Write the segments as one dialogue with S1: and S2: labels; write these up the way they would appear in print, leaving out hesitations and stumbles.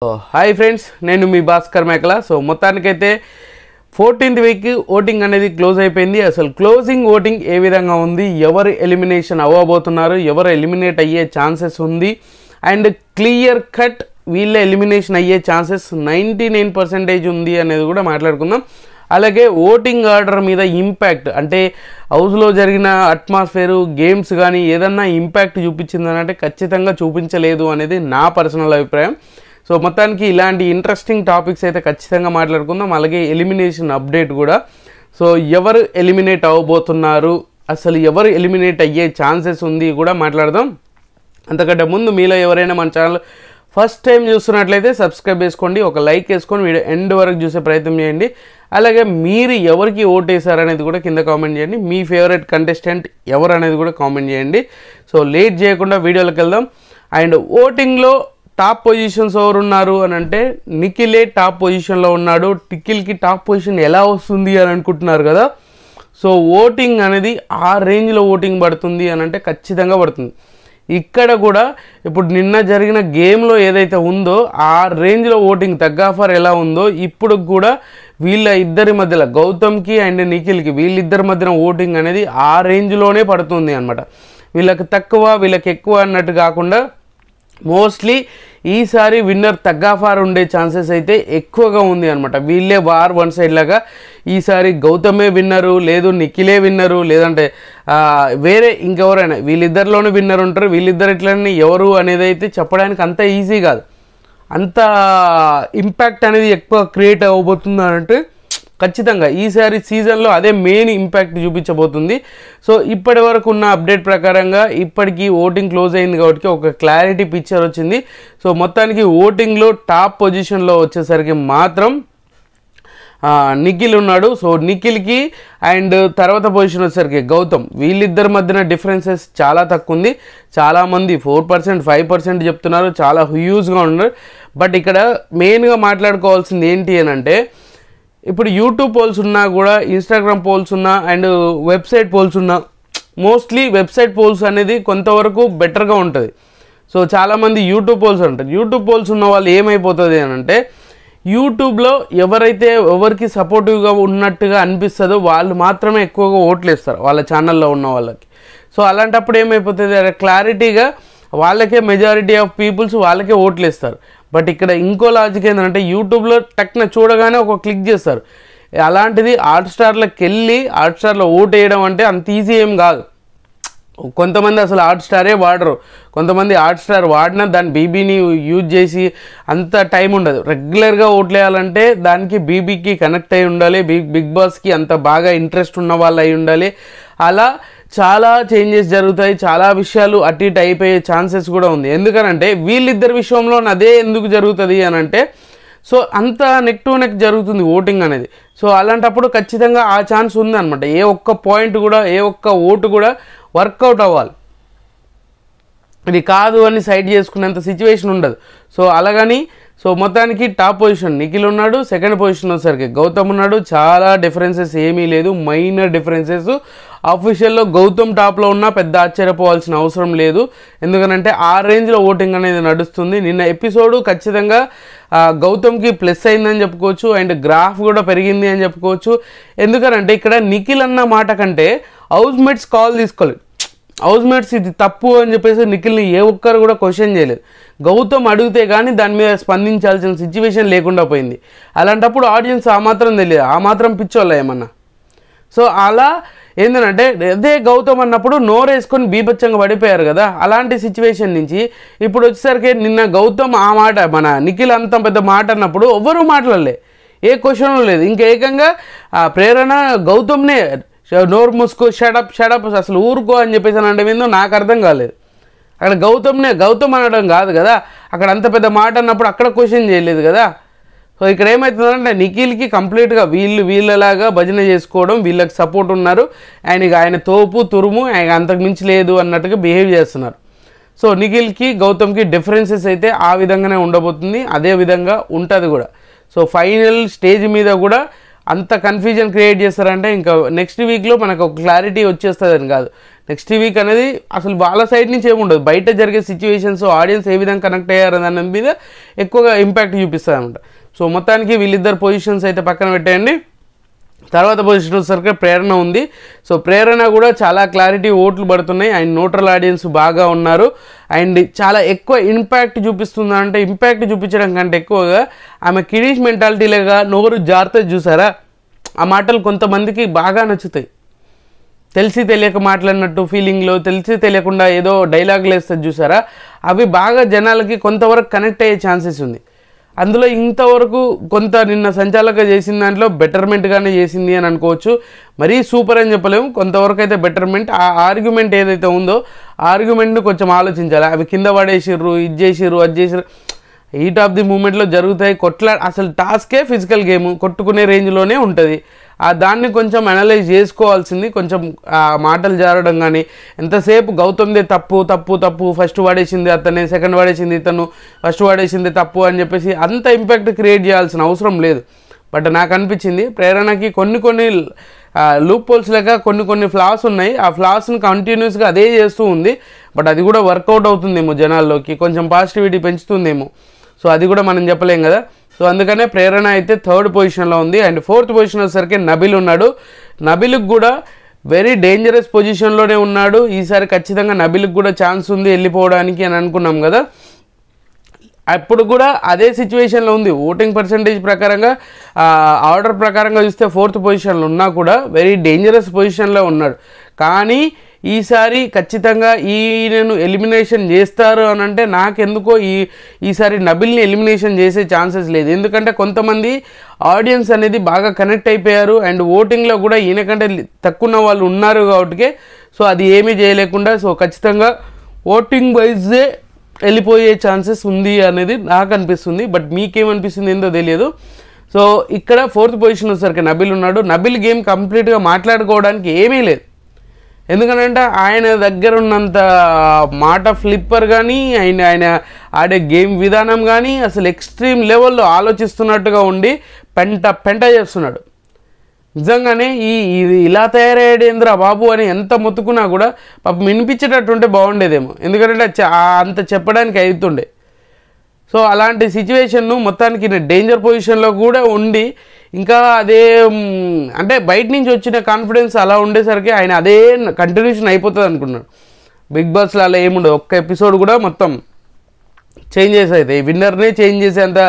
S1: Hi friends, నేను మీ భాస్కర్ మేకల. So మొత్తానికైతే 14th వీక్ ఓటింగ్ అనేది క్లోజ్ అయిపోయింది. అసలు క్లోజింగ్ ఓటింగ్ ఏ విధంగా ఉంది, ఎవరు ఎలిమినేషన్ అవ్వబోతున్నారు, ఎవరు ఎలిమినేట్ అయ్యే ఛాన్సెస్ ఉంది, అండ్ క్లియర్ కట్ వీళ్ళ ఎలిమినేషన్ అయ్యే ఛాన్సెస్ 99% ఉంది అనేది కూడా మాట్లాడుకుందాం. అలాగే ఓటింగ్ ఆర్డర్ మీద ఇంపాక్ట్, అంటే హౌస్లో జరిగిన అట్మాస్ఫియరు, గేమ్స్ కానీ ఏదన్నా ఇంపాక్ట్ చూపించిందని అంటే ఖచ్చితంగా చూపించలేదు అనేది నా పర్సనల్ అభిప్రాయం. సో మొత్తానికి ఇలాంటి ఇంట్రెస్టింగ్ టాపిక్స్ అయితే ఖచ్చితంగా మాట్లాడుకుందాం. అలాగే ఎలిమినేషన్ అప్డేట్ కూడా, సో ఎవరు ఎలిమినేట్ అవ్వబోతున్నారు, అసలు ఎవరు ఎలిమినేట్ అయ్యే ఛాన్సెస్ ఉంది కూడా మాట్లాడదాం. అంతకంటే ముందు మీలో ఎవరైనా మన ఛానల్ ఫస్ట్ టైం చూస్తున్నట్లయితే సబ్స్క్రైబ్ చేసుకోండి, ఒక లైక్ వేసుకొని వీడియో ఎండ్ వరకు చూసే ప్రయత్నం చేయండి. అలాగే మీరు ఎవరికి ఓట్ వేసారనేది కూడా కింద కామెంట్ చేయండి. మీ ఫేవరెట్ కంటెస్టెంట్ ఎవరు అనేది కూడా కామెంట్ చేయండి. సో లేట్ చేయకుండా వీడియోలోకి వెళ్దాం. అండ్ ఓటింగ్లో టాప్ పొజిషన్స్ ఎవరు ఉన్నారు అని అంటే నిఖిలే టాప్ పొజిషన్లో ఉన్నాడు. నిఖిల్కి టాప్ పొజిషన్ ఎలా వస్తుంది అని అనుకుంటున్నారు కదా. సో ఓటింగ్ అనేది ఆ రేంజ్లో ఓటింగ్ పడుతుంది అని అంటే ఖచ్చితంగా పడుతుంది. ఇక్కడ కూడా ఇప్పుడు నిన్న జరిగిన గేమ్లో ఏదైతే ఉందో ఆ రేంజ్లో ఓటింగ్ తగ్గాఫర్ ఎలా ఉందో ఇప్పుడు కూడా వీళ్ళ ఇద్దరి మధ్యలో, గౌతమ్కి అండ్ నిఖిల్కి వీళ్ళిద్దరి మధ్యన ఓటింగ్ అనేది ఆ రేంజ్లోనే పడుతుంది అనమాట. వీళ్ళకి తక్కువ వీళ్ళకి ఎక్కువ అన్నట్టు కాకుండా మోస్ట్లీ ఈసారి విన్నర్ తగ్గాఫార్ ఉండే ఛాన్సెస్ అయితే ఎక్కువగా ఉంది అనమాట. వీళ్ళే వార్ వన్ సైడ్ లాగా ఈసారి గౌతమే విన్నరు, లేదు నిఖిలే విన్నరు, లేదంటే వేరే ఇంకెవరైనా వీళ్ళిద్దరిలోనే విన్నర్ ఉంటారు. వీళ్ళిద్దరు ఇట్లనే ఎవరు అనేది అయితే చెప్పడానికి అంత ఈజీ కాదు. అంత ఇంపాక్ట్ అనేది ఎక్కువ క్రియేట్ అవ్వబోతుంది అంటే ఖచ్చితంగా ఈసారి సీజన్లో అదే మెయిన్ ఇంపాక్ట్ చూపించబోతుంది. సో ఇప్పటి వరకు ఉన్న అప్డేట్ ప్రకారంగా ఇప్పటికీ ఓటింగ్ క్లోజ్ అయింది కాబట్టి ఒక క్లారిటీ పిక్చర్ వచ్చింది. సో మొత్తానికి ఓటింగ్లో టాప్ పొజిషన్లో వచ్చేసరికి మాత్రం నిఖిల్ ఉన్నాడు. సో నిఖిల్కి అండ్ తర్వాత పొజిషన్ వచ్చేసరికి గౌతమ్, వీళ్ళిద్దరి మధ్యన డిఫరెన్సెస్ చాలా తక్కువ ఉంది. చాలామంది 4%, 5% చెప్తున్నారు, చాలా హ్యూజ్గా ఉన్నారు. బట్ ఇక్కడ మెయిన్గా మాట్లాడుకోవాల్సింది ఏంటి అని అంటే, ఇప్పుడు యూట్యూబ్ పోల్స్ ఉన్నా కూడా, ఇన్స్టాగ్రామ్ పోల్స్ ఉన్నా అండ్ వెబ్సైట్ పోల్స్ ఉన్నా, మోస్ట్లీ వెబ్సైట్ పోల్స్ అనేది కొంతవరకు బెటర్గా ఉంటుంది. సో చాలామంది యూట్యూబ్ పోల్స్ అంటారు. యూట్యూబ్ పోల్స్ ఉన్న వాళ్ళు ఏమైపోతుంది అని అంటే, యూట్యూబ్లో ఎవరైతే ఎవరికి సపోర్టివ్గా ఉన్నట్టుగా అనిపిస్తుందో వాళ్ళు మాత్రమే ఎక్కువగా ఓట్లు వేస్తారు వాళ్ళ ఛానల్లో ఉన్న వాళ్ళకి. సో అలాంటప్పుడు ఏమైపోతుంది, క్లారిటీగా వాళ్ళకే మెజారిటీ ఆఫ్ పీపుల్స్ వాళ్ళకే ఓట్లు వేస్తారు. బట్ ఇక్కడ ఇంకో లాజిక్ ఏంటంటే, యూట్యూబ్లో టక్న చూడగానే ఒక క్లిక్ చేస్తారు. అలాంటిది హాట్స్టార్లోకి వెళ్ళి హాట్స్టార్లో ఓటు వేయడం అంటే అంత ఈజీ ఏం కాదు. కొంతమంది అసలు హాట్స్టారే వాడరు, కొంతమంది హాట్స్టార్ వాడినా దాని బీబీని యూజ్ చేసి అంత టైం ఉండదు. రెగ్యులర్గా ఓట్లు వేయాలంటే దానికి బీబీకి కనెక్ట్ అయి ఉండాలి, బిగ్ బాస్కి అంత బాగా ఇంట్రెస్ట్ ఉన్న వాళ్ళు అయి ఉండాలి. అలా చాలా చేంజెస్ జరుగుతాయి, చాలా విషయాలు అటు ఇటు అయిపోయే ఛాన్సెస్ కూడా ఉంది. ఎందుకనంటే వీళ్ళిద్దరి విషయంలో అదే ఎందుకు జరుగుతుంది అని అంటే, సో అంత నెక్ టు నెక్ జరుగుతుంది ఓటింగ్ అనేది. సో అలాంటప్పుడు ఖచ్చితంగా ఆ ఛాన్స్ ఉంది అనమాట. ఏ ఒక్క పాయింట్ కూడా, ఏ ఒక్క ఓటు కూడా వర్కౌట్ అవ్వాలి. ఇది కాదు అని సైడ్ చేసుకునేంత సిచ్యువేషన్ ఉండదు. సో అలాగని సో మొత్తానికి టాప్ పొజిషన్ నిఖిల్ ఉన్నాడు, సెకండ్ పొజిషన్ వచ్చేసరికి గౌతమ్ ఉన్నాడు. చాలా డిఫరెన్సెస్ ఏమీ లేదు, మైనర్ డిఫరెన్సెస్. ఆఫీషియల్లో గౌతమ్ టాప్లో ఉన్నా పెద్ద ఆశ్చర్యపోవాల్సిన అవసరం లేదు, ఎందుకనంటే ఆ రేంజ్లో ఓటింగ్ అనేది నడుస్తుంది. నిన్న ఎపిసోడ్ ఖచ్చితంగా గౌతమ్కి ప్లస్ అయిందని చెప్పుకోవచ్చు, అండ్ గ్రాఫ్ కూడా పెరిగింది అని చెప్పుకోవచ్చు. ఎందుకనంటే ఇక్కడ నిఖిల్ అన్న మాట కంటే హౌస్ మేట్స్ కాల్ తీసుకోలేదు. హౌస్ మేట్స్ ఇది తప్పు అని చెప్పేసి నిఖిల్ని ఏ ఒక్కరు కూడా క్వశ్చన్ చేయలేదు. గౌతమ్ అడిగితే కానీ దాని మీద స్పందించాల్సిన సిచ్యువేషన్ లేకుండా పోయింది. అలాంటప్పుడు ఆడియన్స్ ఆ మాత్రం తెలియదు, ఆ మాత్రం పిచ్చోళ్ళ ఏమన్నా. సో అలా ఏంటంటే అదే గౌతమ్ అన్నప్పుడు నోరేసుకొని బీభత్సంగా పడిపోయారు కదా. అలాంటి సిచ్యువేషన్ నుంచి ఇప్పుడు వచ్చేసరికి నిన్న గౌతమ్ ఆ మాట, మన నిఖిల్ అంత పెద్ద మాట అన్నప్పుడు ఎవ్వరూ మాట్లాడలే, ఏ క్వశ్చన్ లేదు. ఇంకా ఏకంగా ప్రేరణ గౌతమ్నే నోరు మూసుకో, షడప్ అసలు ఊరుకో అని చెప్పేసి అని అంటే ఏందో నాకు అర్థం కాలేదు. అక్కడ గౌతమ్ అనడం కాదు కదా, అక్కడ అంత పెద్ద మాట అన్నప్పుడు అక్కడ క్వశ్చన్ చేయలేదు కదా. సో ఇక్కడ ఏమవుతుందంటే నిఖిల్కి కంప్లీట్గా వీళ్ళలాగా భజన చేసుకోవడం, వీళ్ళకి సపోర్ట్ ఉన్నారు, ఆయన తోపు తురుము ఆయన అంతకు మించి లేదు అన్నట్టుగా బిహేవ్ చేస్తున్నారు. సో నిఖిల్కి గౌతమ్కి డిఫరెన్సెస్ అయితే ఆ విధంగానే ఉండబోతుంది, అదే విధంగా ఉంటుంది కూడా. సో ఫైనల్ స్టేజ్ మీద కూడా అంత కన్ఫ్యూజన్ క్రియేట్ చేస్తారంటే ఇంకా నెక్స్ట్ వీక్లో మనకు ఒక క్లారిటీ వచ్చేస్తుందని కాదు, నెక్స్ట్ వీక్ అనేది అసలు వాళ్ళ సైడ్ నుంచి ఏముండదు, బయట జరిగే సిచ్యువేషన్స్ ఆడియన్స్ ఏ విధంగా కనెక్ట్ అయ్యారు దాని మీద ఎక్కువగా ఇంపాక్ట్ చూపిస్తుంది అనమాట. సో మొత్తానికి వీళ్ళిద్దరు పొజిషన్స్ అయితే పక్కన పెట్టేయండి. తర్వాత పొజిషన్ వచ్చేసరికి ప్రేరణ ఉంది. సో ప్రేరణ కూడా చాలా క్లారిటీ ఓట్లు పడుతున్నాయి అండ్ న్యూట్రల్ ఆడియన్స్ బాగా ఉన్నారు అండ్ చాలా ఎక్కువ ఇంపాక్ట్ చూపిస్తుంది. అంటే ఇంపాక్ట్ చూపించడం కంటే ఎక్కువగా ఆమె కిడీష్ మెంటాలిటీలాగా నోరు జాగ్రత్త చూసారా, ఆ మాటలు కొంతమందికి బాగా నచ్చుతాయి. తెలిసి తెలియక మాట్లాడినట్టు ఫీలింగ్లో తెలిసి తెలియకుండా ఏదో డైలాగులు వేస్తుంది చూసారా, అవి బాగా జనాలకి కొంతవరకు కనెక్ట్ అయ్యే ఛాన్సెస్ ఉంది. అందులో ఇంతవరకు కొంత నిన్న సంచాలక చేసిన దాంట్లో బెటర్మెంట్గానే చేసింది అని అనుకోవచ్చు. మరీ సూపర్ అని చెప్పలేము, కొంతవరకు అయితే బెటర్మెంట్. ఆ ఆర్గ్యుమెంట్ ఏదైతే ఉందో ఆ ఆర్గ్యుమెంట్ని కొంచెం ఆలోచించాలి. అవి కింద పడేసిర్రు, ఇది చేసిర్రు, అది చేసిర్రు, హీట్ ఆఫ్ ది మూమెంట్లో జరుగుతాయి. అసలు టాస్కే ఫిజికల్ గేమ్, కొట్టుకునే రేంజ్లోనే ఉంటుంది. దాన్ని కొంచెం అనలైజ్ చేసుకోవాల్సింది. కొంచెం మాటలు జారడం కానీ ఎంతసేపు గౌతమ్దే తప్పు తప్పు తప్పు, ఫస్ట్ వాడేసింది అతనే, సెకండ్ వాడేసింది ఇతను, ఫస్ట్ వాడేసింది తప్పు అని చెప్పేసి అంత ఇంపాక్ట్ క్రియేట్ చేయాల్సిన అవసరం లేదు. బట్ నాకు అనిపించింది ప్రేరణకి కొన్ని లూప్ హోల్స్ లేక కొన్ని ఫ్లాస్ ఉన్నాయి. ఆ ఫ్లాస్ని కంటిన్యూస్గా అదే చేస్తూ ఉంది. బట్ అది కూడా వర్కౌట్ అవుతుందేమో, జనాల్లోకి కొంచెం పాజిటివిటీ పెంచుతుందేమో. సో అది కూడా మనం చెప్పలేం కదా. సో అందుకనే ప్రేరణ అయితే థర్డ్ పొజిషన్లో ఉంది. అండ్ ఫోర్త్ పొజిషన్ వచ్చేసరికి నబిల్ ఉన్నాడు. నబిల్కి కూడా వెరీ డేంజరస్ పొజిషన్లోనే ఉన్నాడు. ఈసారి ఖచ్చితంగా నబిల్కి కూడా ఛాన్స్ ఉంది వెళ్ళిపోవడానికి అని అనుకున్నాం కదా. అప్పుడు కూడా అదే సిచ్యువేషన్లో ఉంది. ఓటింగ్ పర్సంటేజ్ ప్రకారంగా ఆర్డర్ ప్రకారంగా చూస్తే ఫోర్త్ పొజిషన్లో ఉన్నా కూడా వెరీ డేంజరస్ పొజిషన్లో ఉన్నాడు. కానీ ఈసారి ఖచ్చితంగా ఈయనను ఎలిమినేషన్ చేస్తారు అని అంటే నాకెందుకో ఈసారి నబిల్ని ఎలిమినేషన్ చేసే ఛాన్సెస్ లేదు. ఎందుకంటే కొంతమంది ఆడియన్స్ అనేది బాగా కనెక్ట్ అయిపోయారు అండ్ ఓటింగ్లో కూడా ఈయన కంటే తక్కువ వాళ్ళు ఉన్నారు కాబట్టి సో అది ఏమీ చేయలేకుండా సో ఖచ్చితంగా ఓటింగ్ వైజే వెళ్ళిపోయే ఛాన్సెస్ ఉంది అనేది నాకు అనిపిస్తుంది. బట్ మీకేమనిపిస్తుంది ఏందో తెలియదు. సో ఇక్కడ ఫోర్త్ పొజిషన్ వచ్చేసరికి నబిల్ ఉన్నాడు. నబిల్ గేమ్ కంప్లీట్గా మాట్లాడుకోవడానికి ఏమీ లేదు. ఎందుకంటే ఆయన దగ్గర ఉన్నంత మాట ఫ్లిప్పర్ కానీ ఆయన ఆడే గేమ్ విధానం కానీ అసలు ఎక్స్ట్రీమ్ లెవెల్లో ఆలోచిస్తున్నట్టుగా ఉండి పెంట చేస్తున్నాడు. నిజంగానే ఇది ఇలా తయారయ్యేంద్ర బాబు అని ఎంత మొత్తుకున్నా కూడా పాపం వినిపించేటట్టు ఉంటే బాగుండేదేమో. ఎందుకంటే అంత చెప్పడానికి అవుతుండే. సో అలాంటి సిచ్యువేషన్ను మొత్తానికి డేంజర్ పొజిషన్లో కూడా ఉండి ఇంకా అదే అంటే బయట నుంచి వచ్చిన కాన్ఫిడెన్స్ అలా ఉండేసరికి ఆయన అదే కంటిన్యూషన్ అయిపోతుంది అనుకున్నాడు. బిగ్ బాస్లో అలా ఏముండదు, ఒక్క ఎపిసోడ్ కూడా మొత్తం చేంజ్ చేసేది, విన్నర్నే చేంజ్ చేసేంత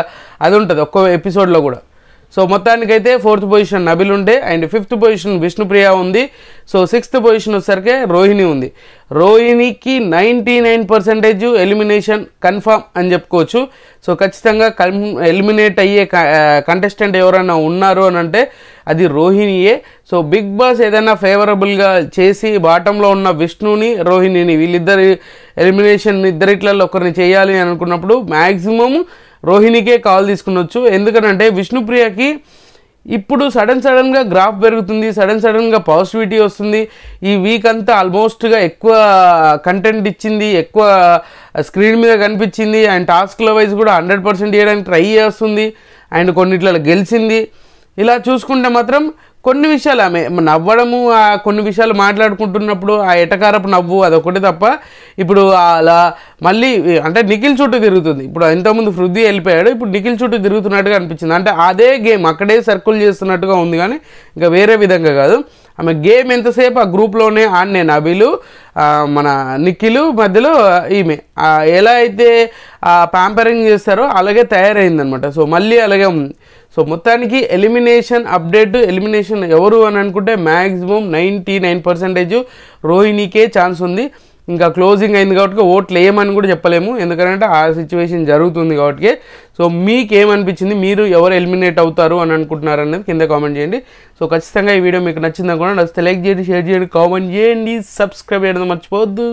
S1: అది ఉంటుంది ఒక్క ఎపిసోడ్లో కూడా. సో మొత్తానికైతే ఫోర్త్ పొజిషన్ నబిల్ ఉండే అండ్ ఫిఫ్త్ పొజిషన్ విష్ణుప్రియ ఉంది. సో సిక్స్త్ పొజిషన్ వచ్చేసరికి రోహిణి ఉంది. రోహిణికి 99% ఎలిమినేషన్ కన్ఫామ్ అని చెప్పుకోవచ్చు. సో ఖచ్చితంగా ఎలిమినేట్ అయ్యే కంటెస్టెంట్ ఎవరైనా ఉన్నారు అని అంటే అది రోహిణియే. సో బిగ్ బాస్ ఏదైనా ఫేవరబుల్గా చేసి బాటంలో ఉన్న విష్ణుని రోహిణిని వీళ్ళిద్దరి ఎలిమినేషన్ ఇద్దరిట్లలో ఒకరిని చేయాలి అని అనుకున్నప్పుడు మ్యాక్సిమం రోహిణికే కాల్ తీసుకునొచ్చు. ఎందుకంటే విష్ణుప్రియకి ఇప్పుడు సడన్గా గ్రాఫ్ పెరుగుతుంది, సడన్గా పాజిటివిటీ వస్తుంది. ఈ వీక్ అంతా ఆల్మోస్ట్గా ఎక్కువ కంటెంట్ ఇచ్చింది, ఎక్కువ స్క్రీన్ మీద కనిపించింది అండ్ టాస్క్ల వైజ్ కూడా 100% చేయడానికి ట్రై చేస్తుంది అండ్ కొన్నిట్లలో గెలిచింది. ఇలా చూసుకుంటే మాత్రం కొన్ని విషయాలు ఆమె నవ్వడము, కొన్ని విషయాలు మాట్లాడుకుంటున్నప్పుడు ఆ ఎటకారపు నవ్వు అదొకటి తప్ప ఇప్పుడు అలా మళ్ళీ అంటే నిఖిల్ చుట్టూ తిరుగుతుంది. ఇప్పుడు ఇంతకుముందు పృథ్వీ వెళ్ళిపోయాడు, ఇప్పుడు నిఖిల్ చుట్టూ తిరుగుతున్నట్టుగా అనిపించింది. అంటే అదే గేమ్ అక్కడే సర్కిల్ చేస్తున్నట్టుగా ఉంది కానీ ఇంకా వేరే విధంగా కాదు. ఆమె గేమ్ ఎంతసేపు ఆ గ్రూప్లోనే ఆడినే నబిలు మన నిఖిల్ మధ్యలో ఈమె ఎలా అయితే ప్యాంపరింగ్ చేస్తారో అలాగే తయారైందనమాట. సో మళ్ళీ అలాగే ఉంది. సో మొత్తానికి ఎలిమినేషన్ అప్డేట్, ఎలిమినేషన్ ఎవరు అని అనుకుంటే మ్యాక్సిమం 99% రోహిణికే ఛాన్స్ ఉంది. ఇంకా క్లోజింగ్ అయింది కాబట్టి ఓట్లు వేయమని కూడా చెప్పలేము, ఎందుకంటే ఆ సిచ్యువేషన్ జరుగుతుంది కాబట్టి. సో మీకు ఏమనిపించింది, మీరు ఎవరు ఎలిమినేట్ అవుతారు అని అనుకుంటున్నారు అనేది కింద కామెంట్ చేయండి. సో ఖచ్చితంగా ఈ వీడియో మీకు నచ్చిందని కూడా నచ్చితే లైక్ చేయండి, షేర్ చేయండి, కామెంట్ చేయండి, సబ్స్క్రైబ్ చేయడం మర్చిపోవద్దు.